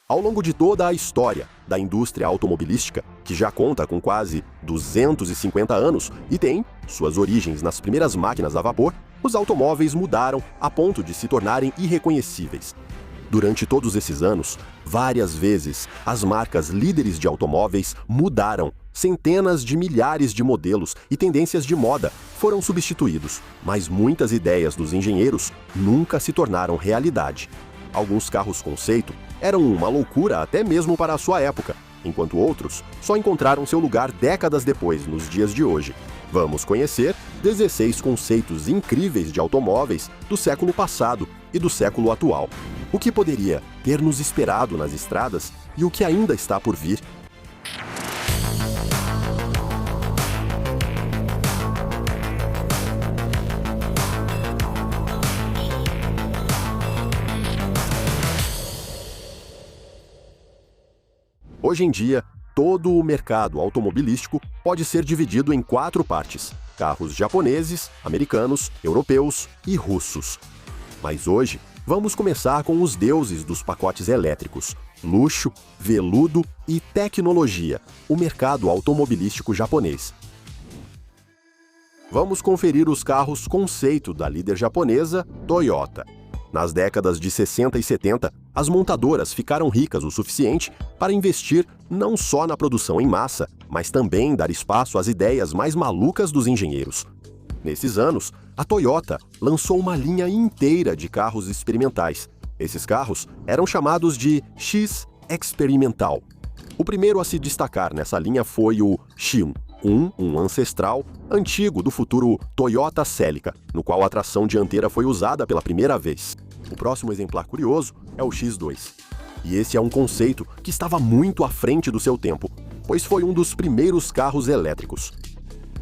Ao longo de toda a história da indústria automobilística, que já conta com quase 250 anos e tem suas origens nas primeiras máquinas a vapor, os automóveis mudaram a ponto de se tornarem irreconhecíveis. Durante todos esses anos, várias vezes, as marcas líderes de automóveis mudaram. Centenas de milhares de modelos e tendências de moda foram substituídos, mas muitas ideias dos engenheiros nunca se tornaram realidade. Alguns carros conceito eram uma loucura até mesmo para a sua época, enquanto outros só encontraram seu lugar décadas depois, nos dias de hoje. Vamos conhecer 16 conceitos incríveis de automóveis do século passado e do século atual. O que poderia ter nos esperado nas estradas e o que ainda está por vir. Hoje em dia, todo o mercado automobilístico pode ser dividido em 4 partes: carros japoneses, americanos, europeus e russos. Mas hoje, vamos começar com os deuses dos pacotes elétricos: luxo, veludo e tecnologia, o mercado automobilístico japonês. Vamos conferir os carros conceito da líder japonesa, Toyota. Nas décadas de 60 e 70, as montadoras ficaram ricas o suficiente para investir não só na produção em massa, mas também dar espaço às ideias mais malucas dos engenheiros. Nesses anos, a Toyota lançou uma linha inteira de carros experimentais. Esses carros eram chamados de X Experimental. O primeiro a se destacar nessa linha foi o Shiun, um ancestral antigo do futuro Toyota Celica, no qual a tração dianteira foi usada pela primeira vez. O próximo exemplar curioso é o X2. E esse é um conceito que estava muito à frente do seu tempo, pois foi um dos primeiros carros elétricos.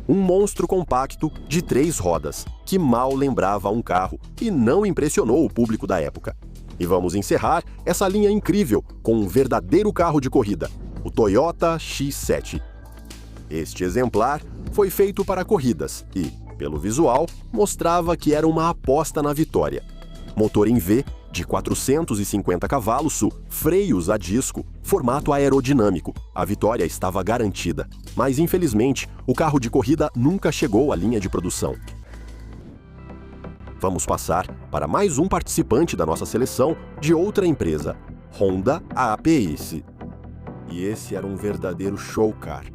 Um monstro compacto de 3 rodas, que mal lembrava um carro e não impressionou o público da época. E vamos encerrar essa linha incrível com um verdadeiro carro de corrida, o Toyota X7. Este exemplar foi feito para corridas e, pelo visual, mostrava que era uma aposta na vitória. Motor em V, de 450 cavalos, freios a disco, formato aerodinâmico. A vitória estava garantida. Mas, infelizmente, o carro de corrida nunca chegou à linha de produção. Vamos passar para mais um participante da nossa seleção de outra empresa, Honda APS. E esse era um verdadeiro show car.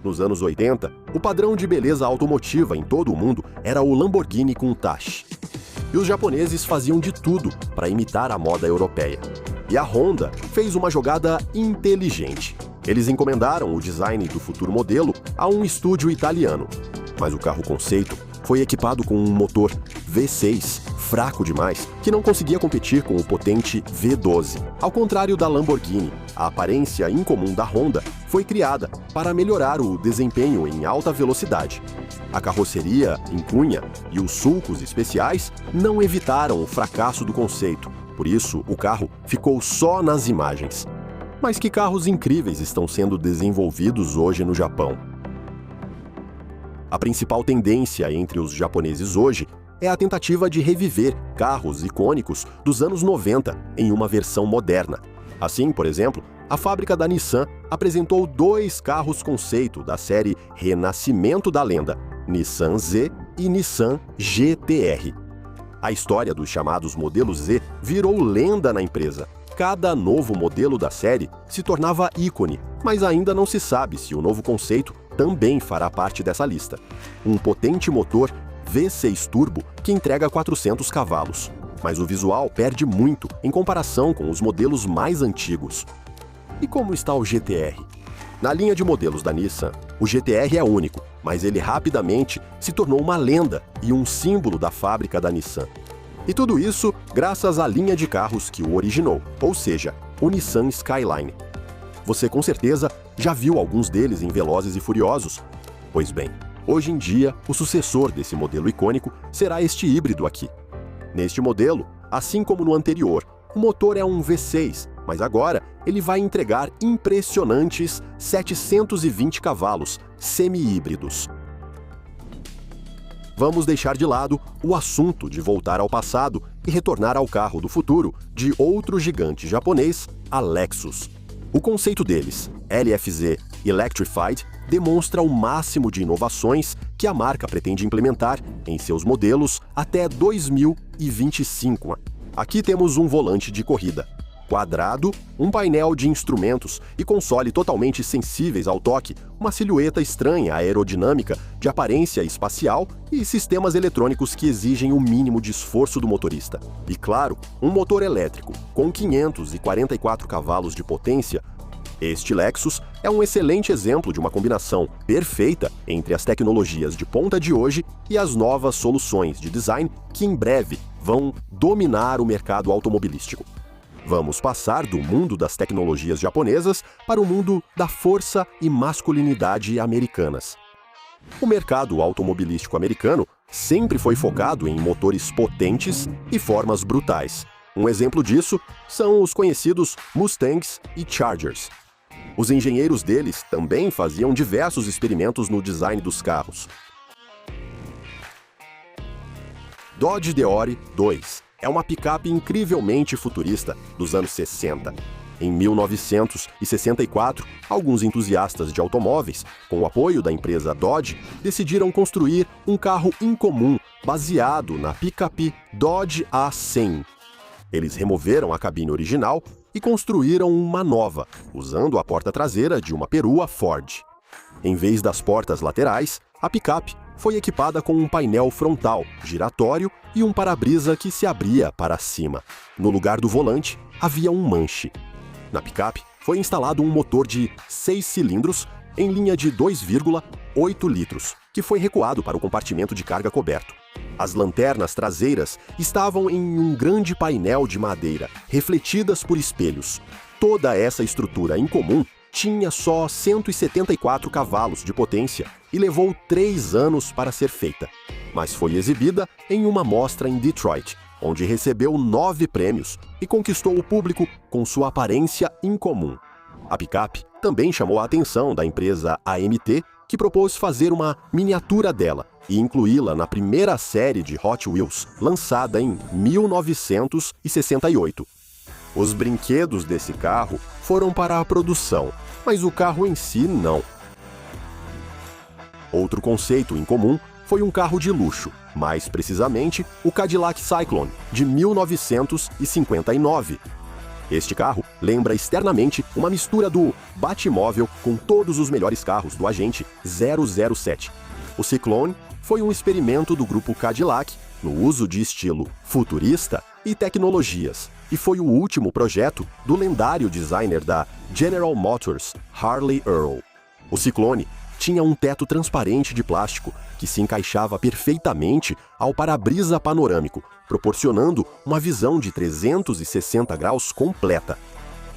Nos anos 80, o padrão de beleza automotiva em todo o mundo era o Lamborghini Countach. E os japoneses faziam de tudo para imitar a moda europeia. E a Honda fez uma jogada inteligente. Eles encomendaram o design do futuro modelo a um estúdio italiano. Mas o carro conceito foi equipado com um motor V6 fraco demais, que não conseguia competir com o potente V12. Ao contrário da Lamborghini, a aparência incomum da Honda foi criada para melhorar o desempenho em alta velocidade. A carroceria em cunha e os sulcos especiais não evitaram o fracasso do conceito, por isso o carro ficou só nas imagens. Mas que carros incríveis estão sendo desenvolvidos hoje no Japão? A principal tendência entre os japoneses hoje é a tentativa de reviver carros icônicos dos anos 90 em uma versão moderna. Assim, por exemplo, a fábrica da Nissan apresentou 2 carros conceito da série Renascimento da Lenda, Nissan Z e Nissan GT-R. A história dos chamados modelos Z virou lenda na empresa. Cada novo modelo da série se tornava ícone, mas ainda não se sabe se o novo conceito também fará parte dessa lista. Um potente motor V6 Turbo que entrega 400 cavalos. Mas o visual perde muito em comparação com os modelos mais antigos. E como está o GT-R? Na linha de modelos da Nissan, o GT-R é único, mas ele rapidamente se tornou uma lenda e um símbolo da fábrica da Nissan. E tudo isso graças à linha de carros que o originou, ou seja, o Nissan Skyline. Você com certeza já viu alguns deles em Velozes e Furiosos? Pois bem, hoje em dia, o sucessor desse modelo icônico será este híbrido aqui. Neste modelo, assim como no anterior, o motor é um V6, mas agora ele vai entregar impressionantes 720 cavalos semi-híbridos. vamos deixar de lado o assunto de voltar ao passado e retornar ao carro do futuro de outro gigante japonês, a Lexus. O conceito deles, LFZ Electrified, demonstra o máximo de inovações que a marca pretende implementar em seus modelos até 2025. Aqui temos um volante de corrida quadrado, um painel de instrumentos e console totalmente sensíveis ao toque, uma silhueta estranha aerodinâmica de aparência espacial e sistemas eletrônicos que exigem o mínimo de esforço do motorista. E claro, um motor elétrico com 544 cavalos de potência. Este Lexus é um excelente exemplo de uma combinação perfeita entre as tecnologias de ponta de hoje e as novas soluções de design que em breve vão dominar o mercado automobilístico. Vamos passar do mundo das tecnologias japonesas para o mundo da força e masculinidade americanas. O mercado automobilístico americano sempre foi focado em motores potentes e formas brutais. Um exemplo disso são os conhecidos Mustangs e Chargers. Os engenheiros deles também faziam diversos experimentos no design dos carros. Dodge Deore 2 é uma picape incrivelmente futurista dos anos 60. Em 1964, alguns entusiastas de automóveis, com o apoio da empresa Dodge, decidiram construir um carro incomum baseado na picape Dodge A100. Eles removeram a cabine original e construíram uma nova, usando a porta traseira de uma perua Ford. Em vez das portas laterais, a picape foi equipada com um painel frontal giratório e um para-brisa que se abria para cima. No lugar do volante, havia um manche. Na picape, foi instalado um motor de 6 cilindros em linha de 2,8 litros, que foi recuado para o compartimento de carga coberto. As lanternas traseiras estavam em um grande painel de madeira, refletidas por espelhos. Toda essa estrutura incomum tinha só 174 cavalos de potência e levou 3 anos para ser feita. Mas foi exibida em uma mostra em Detroit, onde recebeu 9 prêmios e conquistou o público com sua aparência incomum. A picape também chamou a atenção da empresa AMT, que propôs fazer uma miniatura dela e incluí-la na primeira série de Hot Wheels, lançada em 1968. Os brinquedos desse carro foram para a produção, mas o carro em si não. Outro conceito incomum foi um carro de luxo, mais precisamente o Cadillac Cyclone, de 1959. Este carro lembra externamente uma mistura do Batmóvel com todos os melhores carros do agente 007. O Cyclone foi um experimento do grupo Cadillac no uso de estilo futurista e tecnologias, e foi o último projeto do lendário designer da General Motors, Harley Earl. O Cyclone tinha um teto transparente de plástico que se encaixava perfeitamente ao para-brisa panorâmico, proporcionando uma visão de 360 graus completa.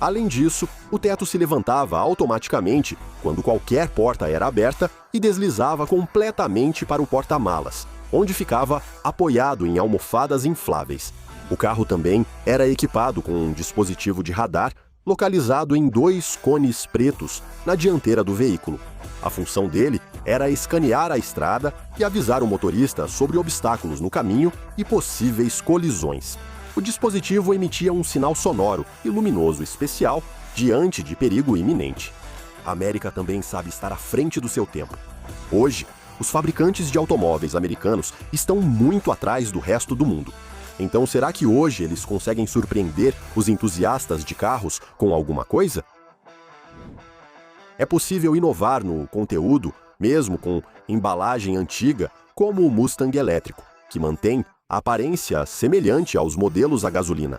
Além disso, o teto se levantava automaticamente quando qualquer porta era aberta e deslizava completamente para o porta-malas, onde ficava apoiado em almofadas infláveis. O carro também era equipado com um dispositivo de radar localizado em 2 cones pretos na dianteira do veículo. A função dele era escanear a estrada e avisar o motorista sobre obstáculos no caminho e possíveis colisões. O dispositivo emitia um sinal sonoro e luminoso especial diante de perigo iminente. A América também sabe estar à frente do seu tempo. Hoje, os fabricantes de automóveis americanos estão muito atrás do resto do mundo. Então, será que hoje eles conseguem surpreender os entusiastas de carros com alguma coisa? É possível inovar no conteúdo, mesmo com embalagem antiga, como o Mustang elétrico, que mantém a aparência semelhante aos modelos a gasolina.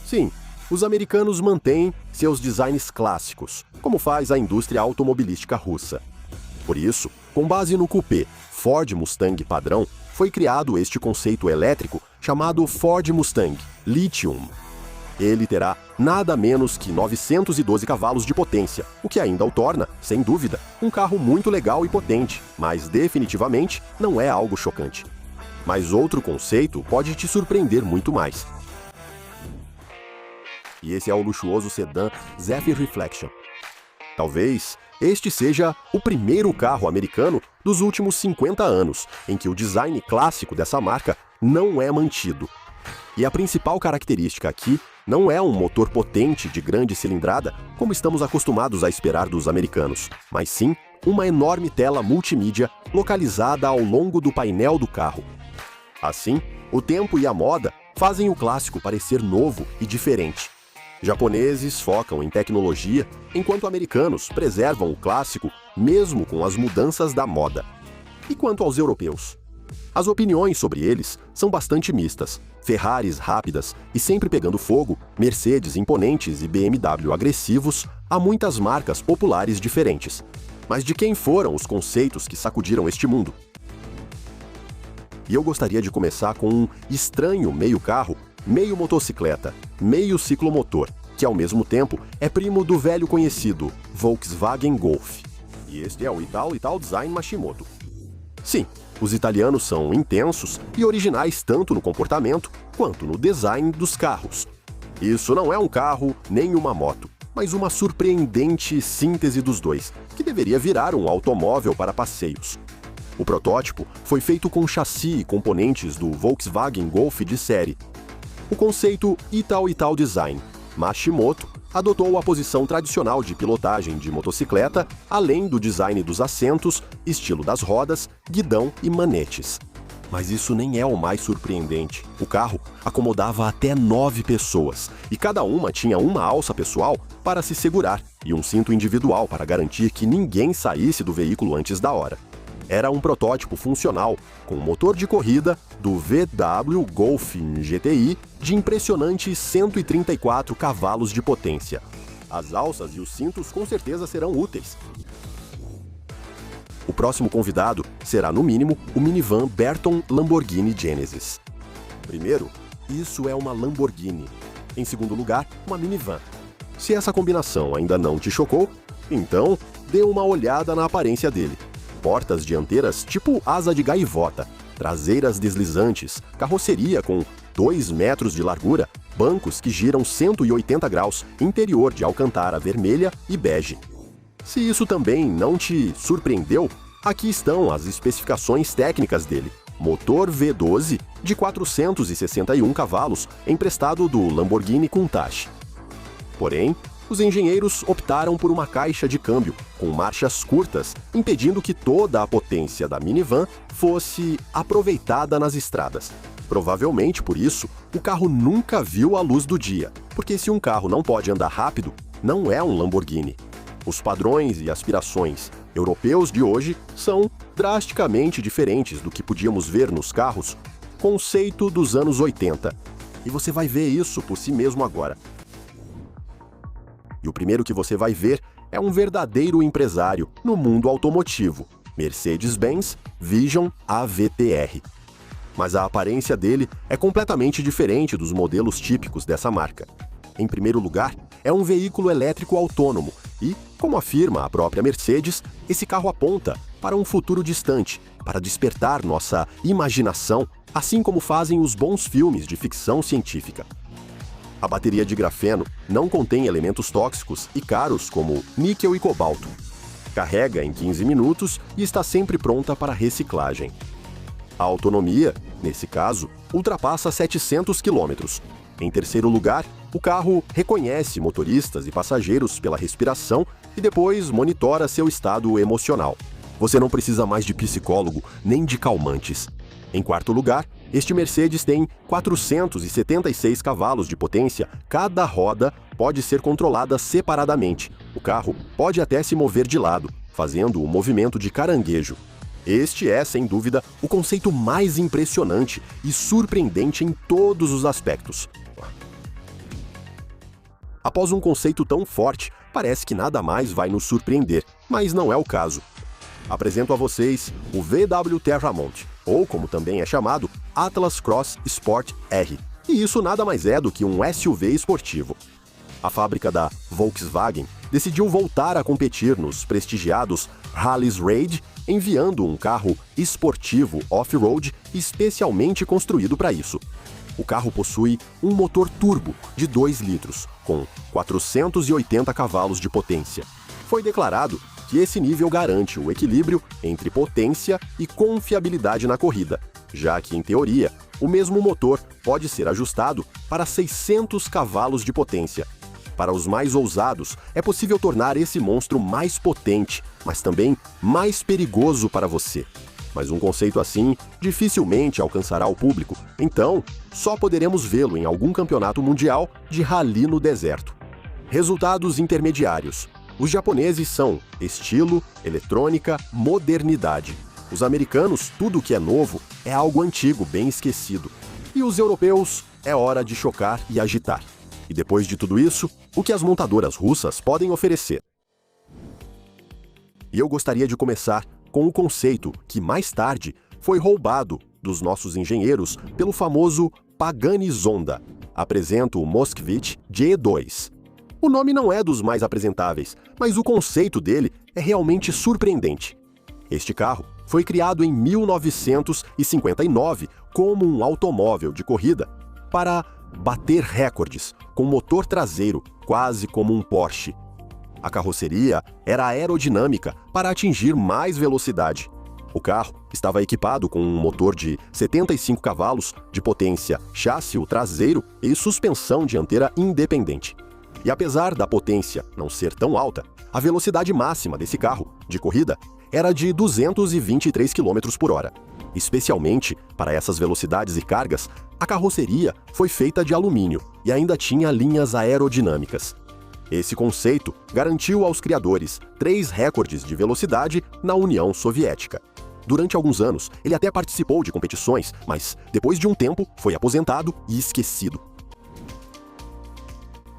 Sim, os americanos mantêm seus designs clássicos, como faz a indústria automobilística russa. Por isso, com base no coupé Ford Mustang padrão, foi criado este conceito elétrico chamado Ford Mustang Lithium. Ele terá nada menos que 912 cavalos de potência, o que ainda o torna, sem dúvida, um carro muito legal e potente, mas definitivamente não é algo chocante. Mas outro conceito pode te surpreender muito mais. E esse é o luxuoso sedã Zephyr Reflection. Talvez este seja o primeiro carro americano dos últimos 50 anos em que o design clássico dessa marca não é mantido. E a principal característica aqui não é um motor potente de grande cilindrada, como estamos acostumados a esperar dos americanos, mas sim uma enorme tela multimídia localizada ao longo do painel do carro. Assim, o tempo e a moda fazem o clássico parecer novo e diferente. Japoneses focam em tecnologia, enquanto americanos preservam o clássico mesmo com as mudanças da moda. E quanto aos europeus? As opiniões sobre eles são bastante mistas. Ferraris rápidas e sempre pegando fogo, Mercedes imponentes e BMW agressivos, há muitas marcas populares diferentes. Mas de quem foram os conceitos que sacudiram este mundo? E eu gostaria de começar com um estranho meio carro, meio motocicleta, meio ciclomotor, que ao mesmo tempo é primo do velho conhecido Volkswagen Golf. E este é o Ital Design Mashimoto. Sim, os italianos são intensos e originais tanto no comportamento quanto no design dos carros. Isso não é um carro nem uma moto, mas uma surpreendente síntese dos dois, que deveria virar um automóvel para passeios. O protótipo foi feito com chassi e componentes do Volkswagen Golf de série. O conceito Ital Design Mashimoto adotou a posição tradicional de pilotagem de motocicleta, além do design dos assentos, estilo das rodas, guidão e manetes. Mas isso nem é o mais surpreendente. O carro acomodava até 9 pessoas, e cada uma tinha uma alça pessoal para se segurar e um cinto individual para garantir que ninguém saísse do veículo antes da hora. Era um protótipo funcional, com motor de corrida do VW Golf GTI de impressionantes 134 cavalos de potência. As alças e os cintos com certeza serão úteis. O próximo convidado será, no mínimo, o minivan Berton Lamborghini Genesis. Primeiro, isso é uma Lamborghini. Em segundo lugar, uma minivan. Se essa combinação ainda não te chocou, então dê uma olhada na aparência dele. Portas dianteiras tipo asa de gaivota, traseiras deslizantes, carroceria com 2 metros de largura, bancos que giram 180 graus, interior de alcantara vermelha e bege. Se isso também não te surpreendeu, aqui estão as especificações técnicas dele. Motor V12 de 461 cavalos, emprestado do Lamborghini Countach. Porém, os engenheiros optaram por uma caixa de câmbio com marchas curtas, impedindo que toda a potência da minivan fosse aproveitada nas estradas. Provavelmente por isso, o carro nunca viu a luz do dia, porque se um carro não pode andar rápido, não é um Lamborghini. Os padrões e aspirações europeus de hoje são drasticamente diferentes do que podíamos ver nos carros conceito dos anos 80. E você vai ver isso por si mesmo agora. E o primeiro que você vai ver é um verdadeiro empresário no mundo automotivo, Mercedes-Benz Vision AVTR. Mas a aparência dele é completamente diferente dos modelos típicos dessa marca. Em primeiro lugar, é um veículo elétrico autônomo e, como afirma a própria Mercedes, esse carro aponta para um futuro distante, para despertar nossa imaginação, assim como fazem os bons filmes de ficção científica. A bateria de grafeno não contém elementos tóxicos e caros como níquel e cobalto. Carrega em 15 minutos e está sempre pronta para reciclagem. A autonomia, nesse caso, ultrapassa 700 km. Em terceiro lugar, o carro reconhece motoristas e passageiros pela respiração e depois monitora seu estado emocional. Você não precisa mais de psicólogo nem de calmantes. Em quarto lugar, este Mercedes tem 476 cavalos de potência, cada roda pode ser controlada separadamente. O carro pode até se mover de lado, fazendo o movimento de caranguejo. Este é, sem dúvida, o conceito mais impressionante e surpreendente em todos os aspectos. Após um conceito tão forte, parece que nada mais vai nos surpreender, mas não é o caso. Apresento a vocês o VW Terramont, ou como também é chamado, Atlas Cross Sport R. E isso nada mais é do que um SUV esportivo. A fábrica da Volkswagen decidiu voltar a competir nos prestigiados Rallye Raid, enviando um carro esportivo off-road especialmente construído para isso. O carro possui um motor turbo de 2 litros, com 480 cavalos de potência. Foi declarado que esse nível garante o equilíbrio entre potência e confiabilidade na corrida, já que, em teoria, o mesmo motor pode ser ajustado para 600 cavalos de potência. Para os mais ousados, é possível tornar esse monstro mais potente, mas também mais perigoso para você. Mas um conceito assim dificilmente alcançará o público, então só poderemos vê-lo em algum campeonato mundial de rally no deserto. Resultados intermediários. Os japoneses são estilo, eletrônica, modernidade. Os americanos, tudo que é novo, é algo antigo, bem esquecido. E os europeus, é hora de chocar e agitar. E depois de tudo isso, o que as montadoras russas podem oferecer? E eu gostaria de começar com o conceito que, mais tarde, foi roubado dos nossos engenheiros pelo famoso Pagani Zonda. Apresento o Moskvich G2. O nome não é dos mais apresentáveis, mas o conceito dele é realmente surpreendente. Este carro foi criado em 1959 como um automóvel de corrida para bater recordes, com motor traseiro, quase como um Porsche. A carroceria era aerodinâmica para atingir mais velocidade. O carro estava equipado com um motor de 75 cavalos de potência, chassi traseiro e suspensão dianteira independente. E apesar da potência não ser tão alta, a velocidade máxima desse carro, de corrida, era de 223 km por hora. Especialmente para essas velocidades e cargas, a carroceria foi feita de alumínio e ainda tinha linhas aerodinâmicas. Esse conceito garantiu aos criadores 3 recordes de velocidade na União Soviética. Durante alguns anos, ele até participou de competições, mas depois de um tempo foi aposentado e esquecido.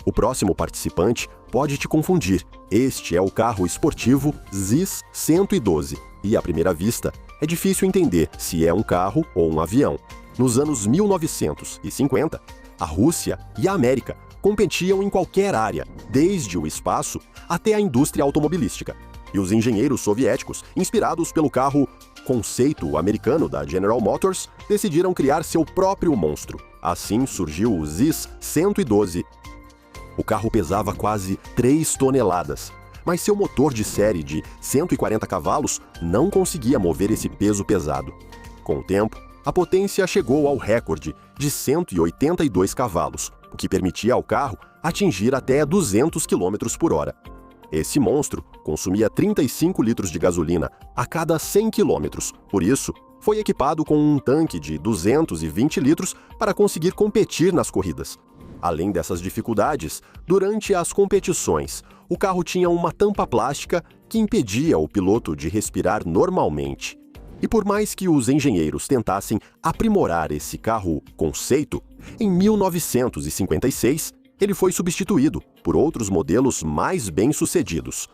O próximo participante pode te confundir. Este é o carro esportivo ZIS 112 e, à primeira vista, é difícil entender se é um carro ou um avião. Nos anos 1950, a Rússia e a América competiam em qualquer área, desde o espaço até a indústria automobilística. E os engenheiros soviéticos, inspirados pelo carro conceito americano da General Motors, decidiram criar seu próprio monstro. Assim surgiu o ZIS 112. O carro pesava quase 3 toneladas, mas seu motor de série de 140 cavalos não conseguia mover esse peso pesado. Com o tempo, a potência chegou ao recorde de 182 cavalos, o que permitia ao carro atingir até 200 km por hora. Esse monstro consumia 35 litros de gasolina a cada 100 km, por isso, foi equipado com um tanque de 220 litros para conseguir competir nas corridas. Além dessas dificuldades, durante as competições, o carro tinha uma tampa plástica que impedia o piloto de respirar normalmente. E por mais que os engenheiros tentassem aprimorar esse carro conceito, em 1956, ele foi substituído por outros modelos mais bem-sucedidos.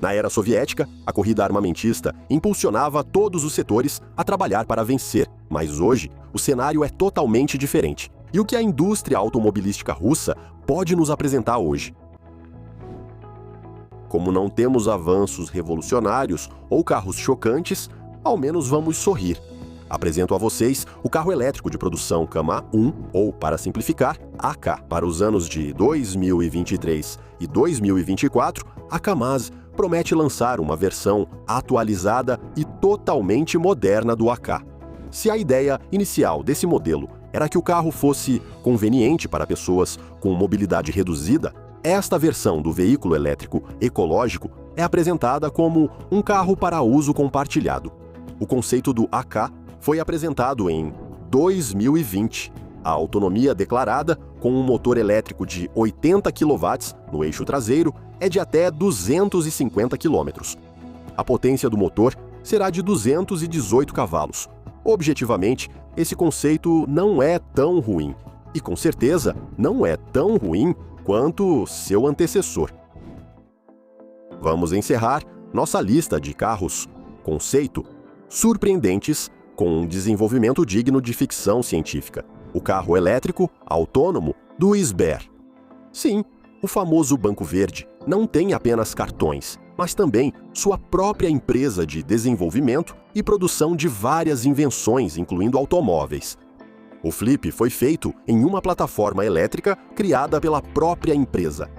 Na era soviética, a corrida armamentista impulsionava todos os setores a trabalhar para vencer, mas hoje o cenário é totalmente diferente. E o que a indústria automobilística russa pode nos apresentar hoje? Como não temos avanços revolucionários ou carros chocantes, ao menos vamos sorrir. Apresento a vocês o carro elétrico de produção KAMAZ, ou, para simplificar, AK. Para os anos de 2023 e 2024, a KAMAZ promete lançar uma versão atualizada e totalmente moderna do AK. Se a ideia inicial desse modelo era que o carro fosse conveniente para pessoas com mobilidade reduzida, esta versão do veículo elétrico ecológico é apresentada como um carro para uso compartilhado. O conceito do AK foi apresentado em 2020. A autonomia declarada, com um motor elétrico de 80 kW no eixo traseiro, é de até 250 km. A potência do motor será de 218 cavalos. Objetivamente, esse conceito não é tão ruim. E com certeza não é tão ruim quanto seu antecessor. Vamos encerrar nossa lista de carros conceito surpreendentes com um desenvolvimento digno de ficção científica. O carro elétrico autônomo do Sber. Sim, o famoso Banco Verde não tem apenas cartões, mas também sua própria empresa de desenvolvimento e produção de várias invenções, incluindo automóveis. O Flip foi feito em uma plataforma elétrica criada pela própria empresa.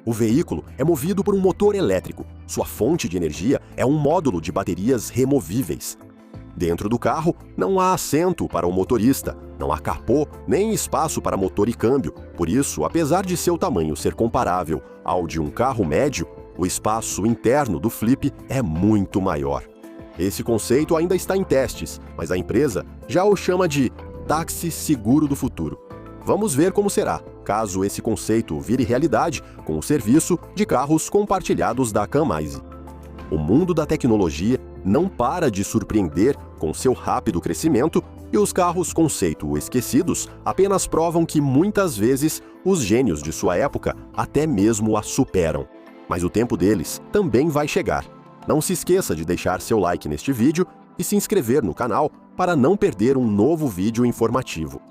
O veículo é movido por um motor elétrico. Sua fonte de energia é um módulo de baterias removíveis. Dentro do carro, não há assento para o motorista, não há capô, nem espaço para motor e câmbio. Por isso, apesar de seu tamanho ser comparável ao de um carro médio, o espaço interno do Flip é muito maior. Esse conceito ainda está em testes, mas a empresa já o chama de táxi seguro do futuro. Vamos ver como será, caso esse conceito vire realidade com o serviço de carros compartilhados da Camaise. O mundo da tecnologia não para de surpreender com seu rápido crescimento e os carros conceito esquecidos apenas provam que muitas vezes os gênios de sua época até mesmo a superam. Mas o tempo deles também vai chegar. Não se esqueça de deixar seu like neste vídeo e se inscrever no canal para não perder um novo vídeo informativo.